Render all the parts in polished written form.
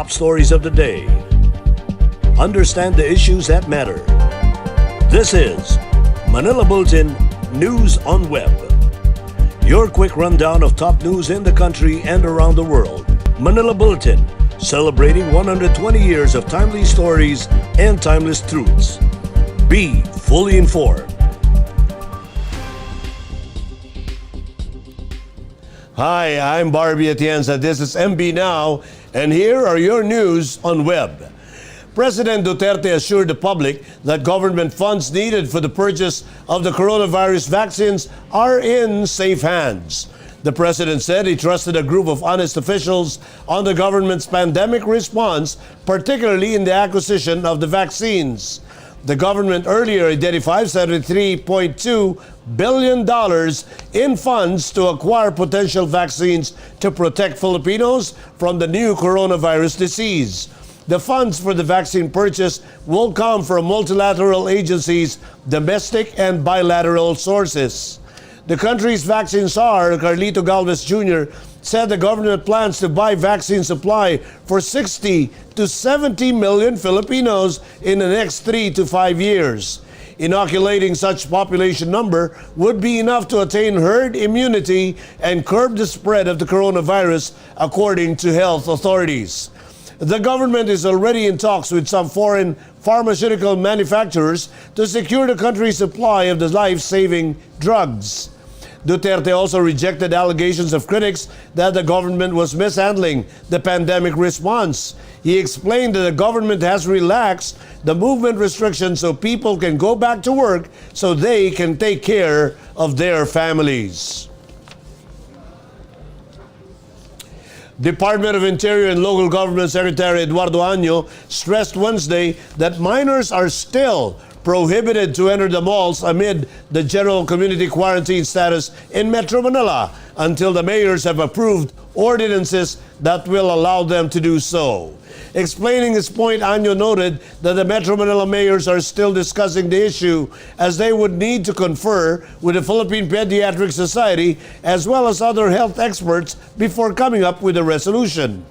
top stories of the day. Understand the issues that matter. This is Manila Bulletin News on Web. Your quick rundown of top news in the country and around the world. Manila Bulletin, celebrating 120 years of timely stories and timeless truths. Be fully informed. Hi, I'm Barbie Atienza. This is MB Now, and here are your news on web. President Duterte assured the public that government funds needed for the purchase of the coronavirus vaccines are in safe hands. The president said he trusted a group of honest officials on the government's pandemic response, particularly in the acquisition of the vaccines. The government earlier identified $73.2 billion in funds to acquire potential vaccines to protect Filipinos from the new coronavirus disease. The funds for the vaccine purchase will come from multilateral agencies, domestic and bilateral sources. The country's vaccine czar, Carlito Galvez Jr., said the government plans to buy vaccine supply for 60 to 70 million Filipinos in the next 3 to 5 years. Inoculating such population number would be enough to attain herd immunity and curb the spread of the coronavirus, according to health authorities. The government is already in talks with some foreign pharmaceutical manufacturers to secure the country's supply of the life-saving drugs. Duterte also rejected allegations of critics that the government was mishandling the pandemic response. He explained that the government has relaxed the movement restrictions so people can go back to work so they can take care of their families. Department of Interior and Local Government Secretary Eduardo Año stressed Wednesday that minors are still prohibited to enter the malls amid the general community quarantine status in Metro Manila until the mayors have approved ordinances that will allow them to do so. Explaining his point, Año noted that the Metro Manila mayors are still discussing the issue as they would need to confer with the Philippine Pediatric Society as well as other health experts before coming up with a resolution.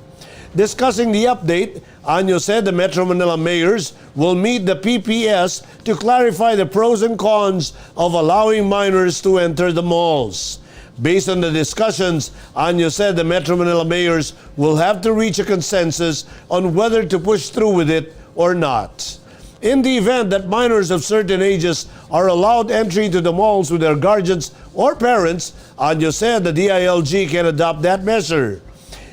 Discussing the update, Año said the Metro Manila mayors will meet the PPS to clarify the pros and cons of allowing minors to enter the malls. Based on the discussions, Año said the Metro Manila mayors will have to reach a consensus on whether to push through with it or not. In the event that minors of certain ages are allowed entry to the malls with their guardians or parents, Año said the DILG can adopt that measure.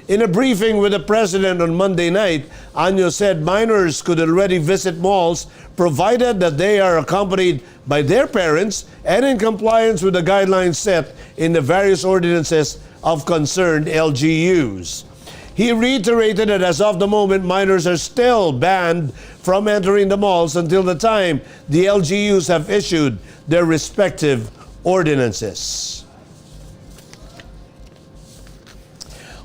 In a briefing with the president on Monday night, Año said minors could already visit malls provided that they are accompanied by their parents and in compliance with the guidelines set in the various ordinances of concerned LGUs. He reiterated that as of the moment, minors are still banned from entering the malls until the time the LGUs have issued their respective ordinances.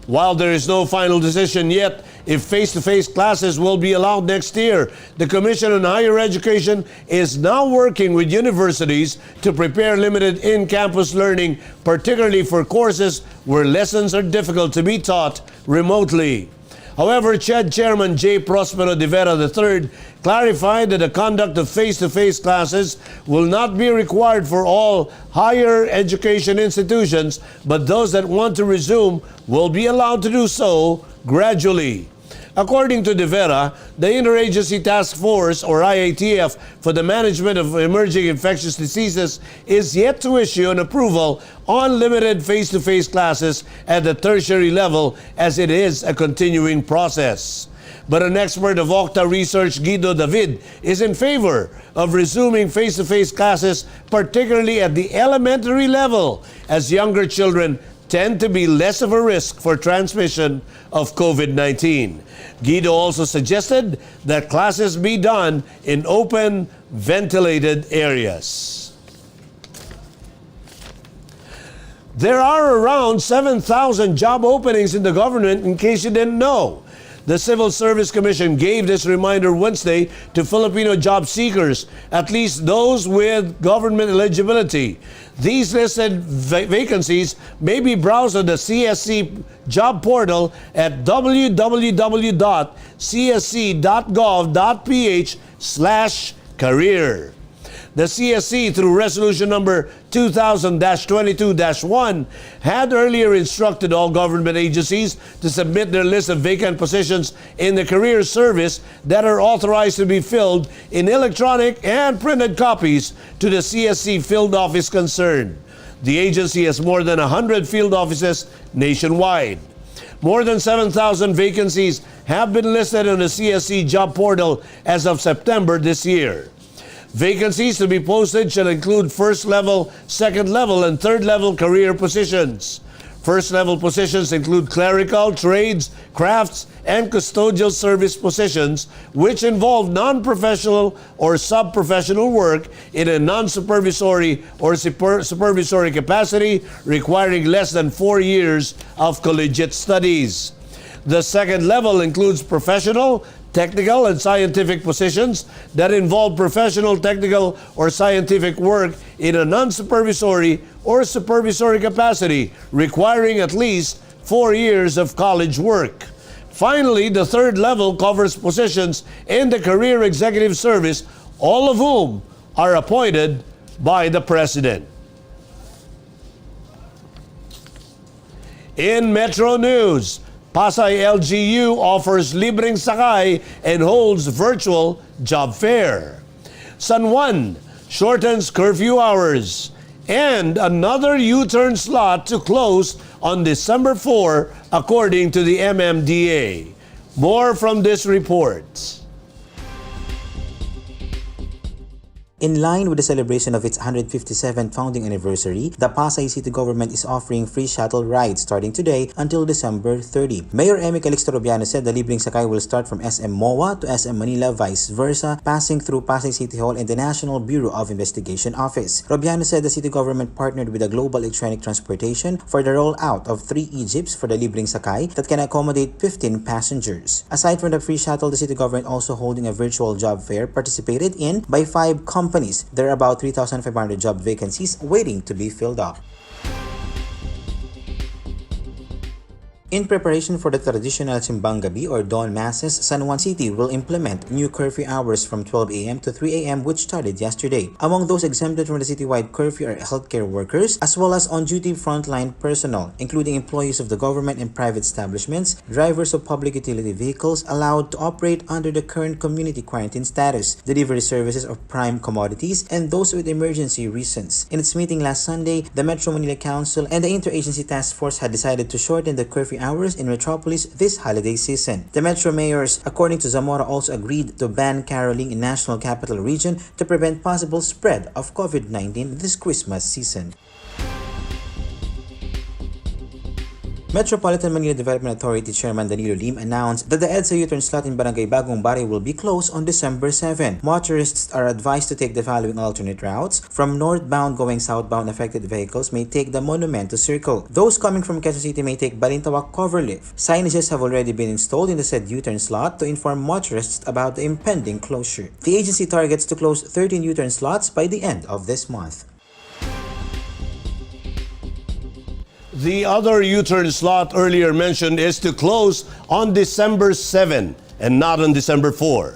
While there is no final decision yet if face-to-face classes will be allowed next year, the Commission on Higher Education is now working with universities to prepare limited in-campus learning, particularly for courses where lessons are difficult to be taught remotely. However, CHED Chairman J. Prospero de Vera III clarified that the conduct of face-to-face classes will not be required for all higher education institutions, but those that want to resume will be allowed to do so gradually. According to De Vera, the Interagency Task Force, or IATF, for the management of emerging infectious diseases is yet to issue an approval on limited face-to-face classes at the tertiary level, as it is a continuing process. But an expert of Octa Research, Guido David, is in favor of resuming face-to-face classes, particularly at the elementary level, as younger children tend to be less of a risk for transmission of COVID-19. Guido also suggested that classes be done in open, ventilated areas. There are around 7,000 job openings in the government, in case you didn't know. The Civil Service Commission gave this reminder Wednesday to Filipino job seekers, at least those with government eligibility. These listed vacancies may be browsed on the CSC job portal at www.csc.gov.ph/career. The CSC, through resolution number 2000-22-1, had earlier instructed all government agencies to submit their list of vacant positions in the career service that are authorized to be filled in electronic and printed copies to the CSC field office concerned. The agency has more than 100 field offices nationwide. More than 7,000 vacancies have been listed on the CSC job portal as of September this year. Vacancies to be posted shall include first level, second level, and third level career positions. First level positions include clerical, trades, crafts, and custodial service positions, which involve non-professional or sub-professional work in a non-supervisory or supervisory capacity requiring less than 4 years of collegiate studies. The second level includes professional, technical, and scientific positions that involve professional, technical, or scientific work in a non-supervisory or supervisory capacity requiring at least 4 years of college work. Finally, the third level covers positions in the Career Executive Service, all of whom are appointed by the President. In Metro News, Pasay LGU offers libreng sakay and holds virtual job fair. San Juan shortens curfew hours. And another U-turn slot to close on December 4, according to the MMDA. More from this report. In line with the celebration of its 157th founding anniversary, the Pasay City Government is offering free shuttle rides starting today until December 30. Mayor Emmy Calixto Robiano said the libreng sakay will start from SM MOA to SM Manila, vice versa, passing through Pasay City Hall and the National Bureau of Investigation Office. Robiano said the city government partnered with a global electronic transportation for the rollout of 3 e-jeeps for the libreng sakay that can accommodate 15 passengers. Aside from the free shuttle, the city government also holding a virtual job fair participated in by 5 companies. There are about 3,500 job vacancies waiting to be filled up. In preparation for the traditional Simbang Gabi or Dawn Masses, San Juan City will implement new curfew hours from 12 a.m. to 3 a.m. which started yesterday. Among those exempted from the citywide curfew are healthcare workers as well as on-duty frontline personnel, including employees of the government and private establishments, drivers of public utility vehicles allowed to operate under the current community quarantine status, delivery services of prime commodities, and those with emergency reasons. In its meeting last Sunday, the Metro Manila Council and the Interagency Task Force had decided to shorten the curfew hours in Metropolis this holiday season. The Metro mayors, according to Zamora, also agreed to ban caroling in National Capital Region to prevent possible spread of COVID-19 this Christmas season. Metropolitan Manila Development Authority Chairman Danilo Lim announced that the EDSA U-turn slot in Barangay Bagong Barrio will be closed on December 7. Motorists are advised to take the following alternate routes. From northbound going southbound, affected vehicles may take the Monumento Circle. Those coming from Quezon City may take Balintawak Coverleaf. Signages have already been installed in the said U-turn slot to inform motorists about the impending closure. The agency targets to close 13 U-turn slots by the end of this month. The other U-turn slot earlier mentioned is to close on December 7 and not on December 4.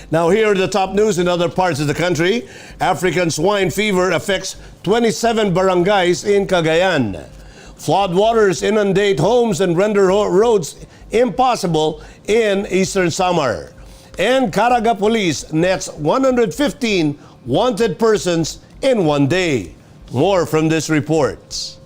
Now here are the top news in other parts of the country. African swine fever affects 27 barangays in Cagayan. Floodwaters inundate homes and render roads impossible in eastern Samar. And Caraga police nets 115 wanted persons in one day. More from this report.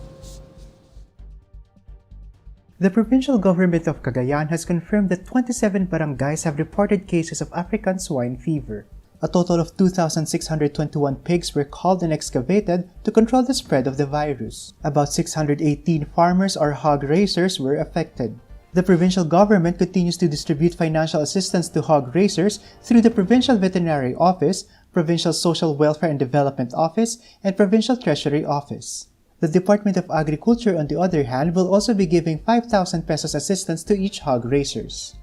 The provincial government of Cagayan has confirmed that 27 barangays have reported cases of African swine fever. A total of 2,621 pigs were culled and excavated to control the spread of the virus. About 618 farmers or hog raisers were affected. The provincial government continues to distribute financial assistance to hog raisers through the Provincial Veterinary Office, Provincial Social Welfare and Development Office, and Provincial Treasury Office. The Department of Agriculture, on the other hand, will also be giving 5,000 pesos assistance to each hog raisers.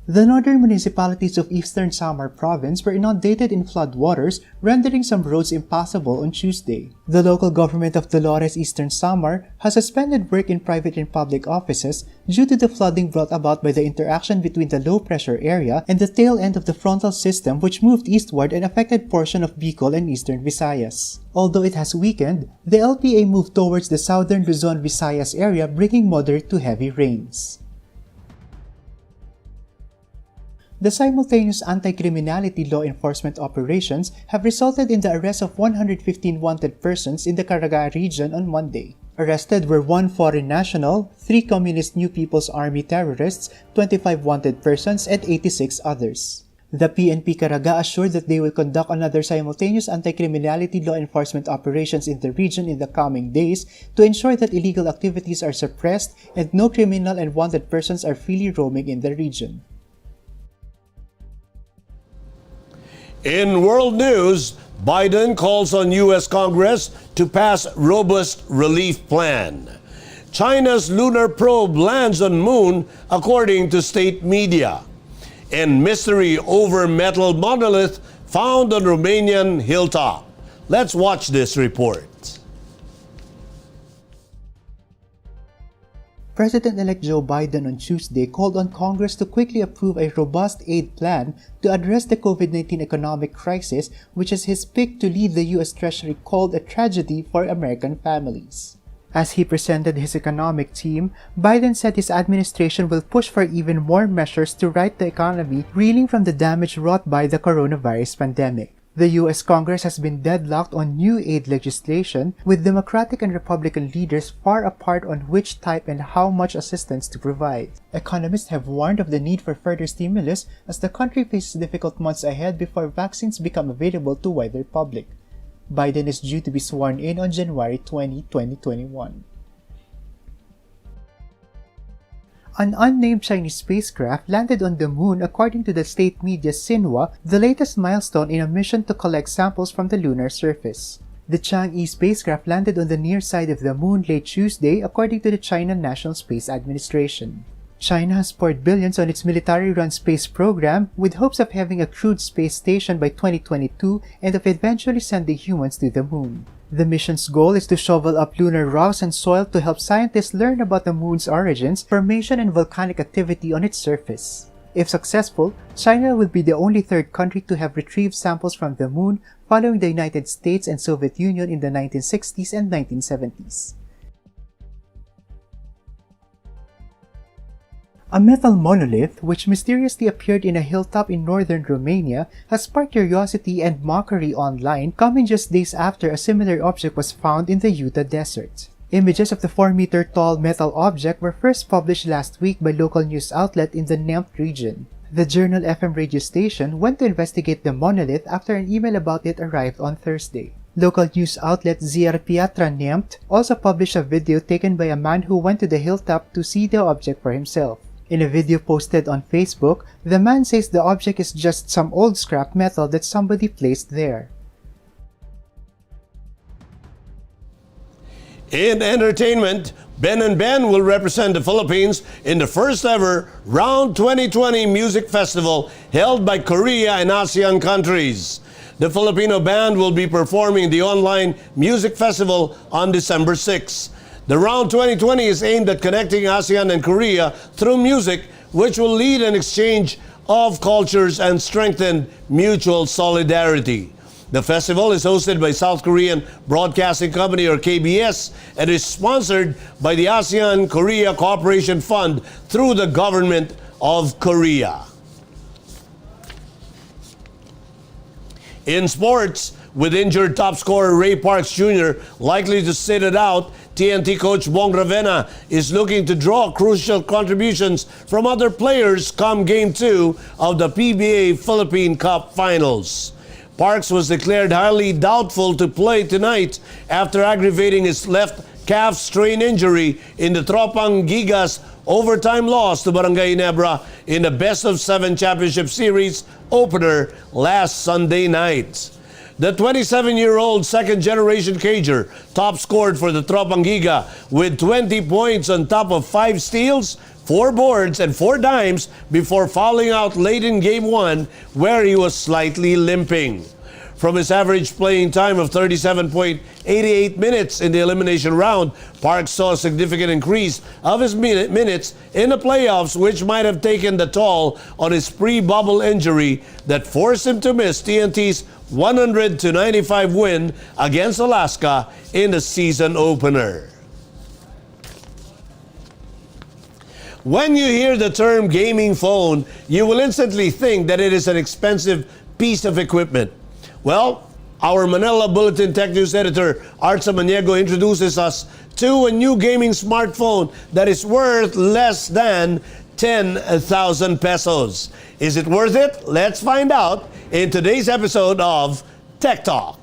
The northern municipalities of Eastern Samar Province were inundated in floodwaters, rendering some roads impassable on Tuesday. The local government of Dolores Eastern Samar has suspended work in private and public offices due to the flooding brought about by the interaction between the low-pressure area and the tail end of the frontal system which moved eastward and affected portion of Bicol and Eastern Visayas. Although it has weakened, the LPA moved towards the southern Luzon Visayas area, bringing moderate to heavy rains. The simultaneous anti-criminality law enforcement operations have resulted in the arrest of 115 wanted persons in the Caraga region on Monday. Arrested were 1 foreign national, 3 Communist New People's Army terrorists, 25 wanted persons, and 86 others. The PNP Caraga assured that they will conduct another simultaneous anti-criminality law enforcement operations in the region in the coming days to ensure that illegal activities are suppressed and no criminal and wanted persons are freely roaming in the region. In world news, Biden calls on U.S. Congress to pass robust relief plan. China's lunar probe lands on moon, according to state media. And mystery over metal monolith found on Romanian hilltop. Let's watch this report. President-elect Joe Biden on Tuesday called on Congress to quickly approve a robust aid plan to address the COVID-19 economic crisis, which is his pick to lead the U.S. Treasury called a tragedy for American families. As he presented his economic team, Biden said his administration will push for even more measures to right the economy reeling from the damage wrought by the coronavirus pandemic. The U.S. Congress has been deadlocked on new aid legislation, with Democratic and Republican leaders far apart on which type and how much assistance to provide. Economists have warned of the need for further stimulus as the country faces difficult months ahead before vaccines become available to wider public. Biden is due to be sworn in on January 20, 2021. An unnamed Chinese spacecraft landed on the moon according to the state media Xinhua, the latest milestone in a mission to collect samples from the lunar surface. The Chang'e spacecraft landed on the near side of the moon late Tuesday according to the China National Space Administration. China has poured billions on its military-run space program with hopes of having a crewed space station by 2022 and of eventually sending humans to the moon. The mission's goal is to shovel up lunar rocks and soil to help scientists learn about the moon's origins, formation, and volcanic activity on its surface. If successful, China will be the only third country to have retrieved samples from the moon following the United States and Soviet Union in the 1960s and 1970s. A metal monolith, which mysteriously appeared in a hilltop in northern Romania, has sparked curiosity and mockery online, coming just days after a similar object was found in the Utah desert. Images of the 4-meter-tall metal object were first published last week by local news outlet in the Nempt region. The Journal FM radio station went to investigate the monolith after an email about it arrived on Thursday. Local news outlet Ziar Piatra Nempt also published a video taken by a man who went to the hilltop to see the object for himself. In a video posted on Facebook, the man says the object is just some old scrap metal that somebody placed there. In entertainment, Ben&Ben will represent the Philippines in the first ever Round 2020 Music Festival held by Korea and ASEAN countries. The Filipino band will be performing the online music festival on December 6. The Round 2020 is aimed at connecting ASEAN and Korea through music, which will lead an exchange of cultures and strengthen mutual solidarity. The festival is hosted by South Korean Broadcasting Company or KBS and is sponsored by the ASEAN-Korea Cooperation Fund through the Government of Korea. In sports, with injured top scorer Ray Parks Jr. likely to sit it out, TNT coach Bong Ravena is looking to draw crucial contributions from other players come Game 2 of the PBA Philippine Cup Finals. Parks was declared highly doubtful to play tonight after aggravating his left calf strain injury in the Tropang Giga's overtime loss to Barangay Nebra in the Best of 7 Championship Series opener last Sunday night. The 27-year-old second-generation cager top scored for the Tropang Giga with 20 points on top of 5 steals, 4 boards, and 4 dimes before fouling out late in Game 1 where he was slightly limping. From his average playing time of 37.88 minutes in the elimination round, Park saw a significant increase of his minutes in the playoffs, which might have taken the toll on his pre-bubble injury that forced him to miss TNT's 100-95 win against Alaska in the season opener. When you hear the term gaming phone, you will instantly think that it is an expensive piece of equipment. Well, our Manila Bulletin Tech News editor, Art Samaniego, introduces us to a new gaming smartphone that is worth less than 10,000 pesos. Is it worth it? Let's find out in today's episode of Tech Talk.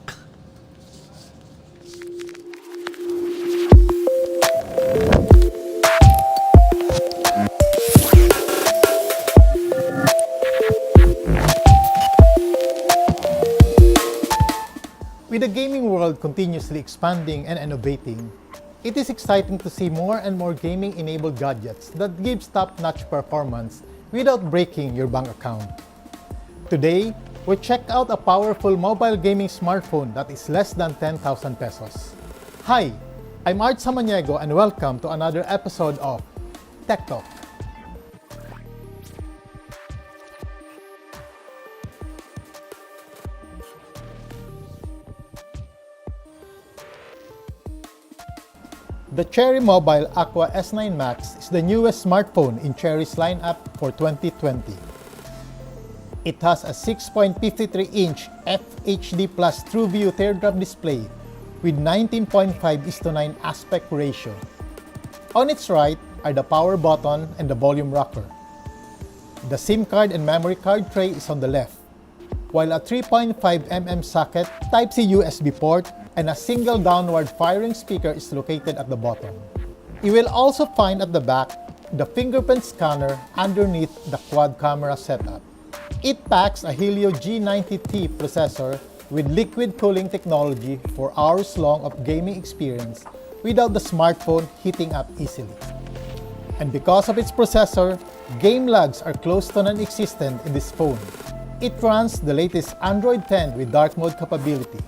With the gaming world continuously expanding and innovating, it is exciting to see more and more gaming-enabled gadgets that gives top-notch performance without breaking your bank account. Today, we check out a powerful mobile gaming smartphone that is less than 10,000 pesos. Hi, I'm Art Samaniego and welcome to another episode of Tech Talk. The Cherry Mobile Aqua S9 Max is the newest smartphone in Cherry's lineup for 2020. It has a 6.53-inch FHD Plus TrueView teardrop display with 19.5:9 aspect ratio. On its right are the power button and the volume rocker. The SIM card and memory card tray is on the left, while a 3.5mm socket, Type-C USB port, and a single downward firing speaker is located at the bottom. You will also find at the back the fingerprint scanner underneath the quad camera setup. It packs a Helio G90T processor with liquid cooling technology for hours long of gaming experience without the smartphone heating up easily. And because of its processor, game lags are close to non-existent in this phone. It runs the latest Android 10 with dark mode capability.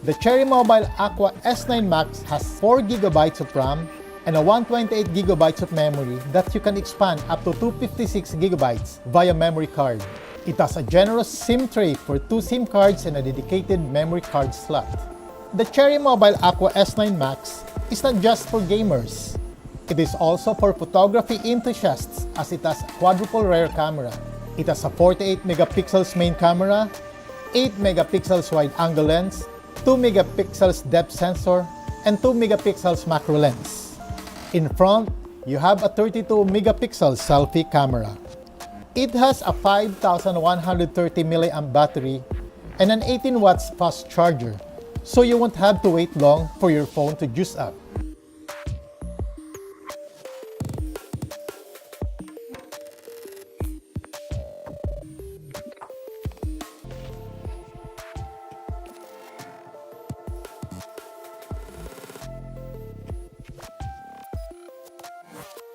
The Cherry Mobile Aqua S9 Max has 4GB of RAM and a 128GB of memory that you can expand up to 256GB via memory card. It has a generous SIM tray for 2 SIM cards and a dedicated memory card slot. The Cherry Mobile Aqua S9 Max is not just for gamers. It is also for photography enthusiasts as it has a quadruple rear camera. It has a 48MP main camera, 8MP wide-angle lens, 2MP depth sensor, and 2MP macro lens. In front, you have a 32MP selfie camera. It has a 5130mAh battery and an 18 watts fast charger, so you won't have to wait long for your phone to juice up.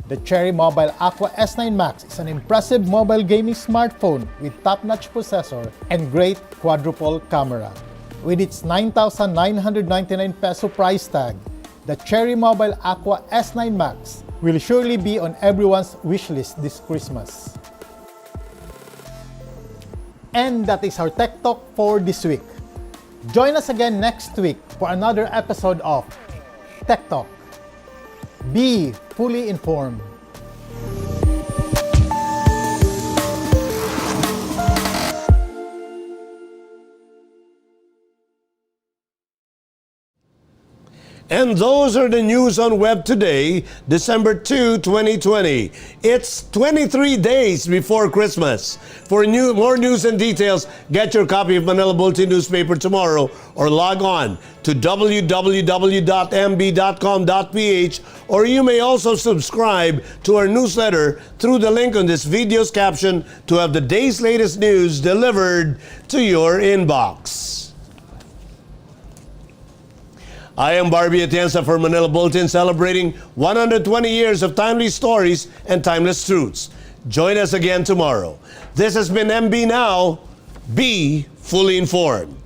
The Cherry Mobile Aqua S9 Max is an impressive mobile gaming smartphone with top-notch processor and great quadruple camera. With its 9,999 peso price tag, the Cherry Mobile Aqua S9 Max will surely be on everyone's wishlist this Christmas. And that is our Tech Talk for this week. Join us again next week for another episode of Tech Talk. Be fully informed. And those are the news on web today, December 2, 2020. It's 23 days before Christmas. For more news and details, get your copy of Manila Bulletin newspaper tomorrow or log on to www.mb.com.ph, or you may also subscribe to our newsletter through the link on this video's caption to have the day's latest news delivered to your inbox. I am Barbie Atienza for Manila Bulletin, celebrating 120 years of timely stories and timeless truths. Join us again tomorrow. This has been MB Now. Be fully informed.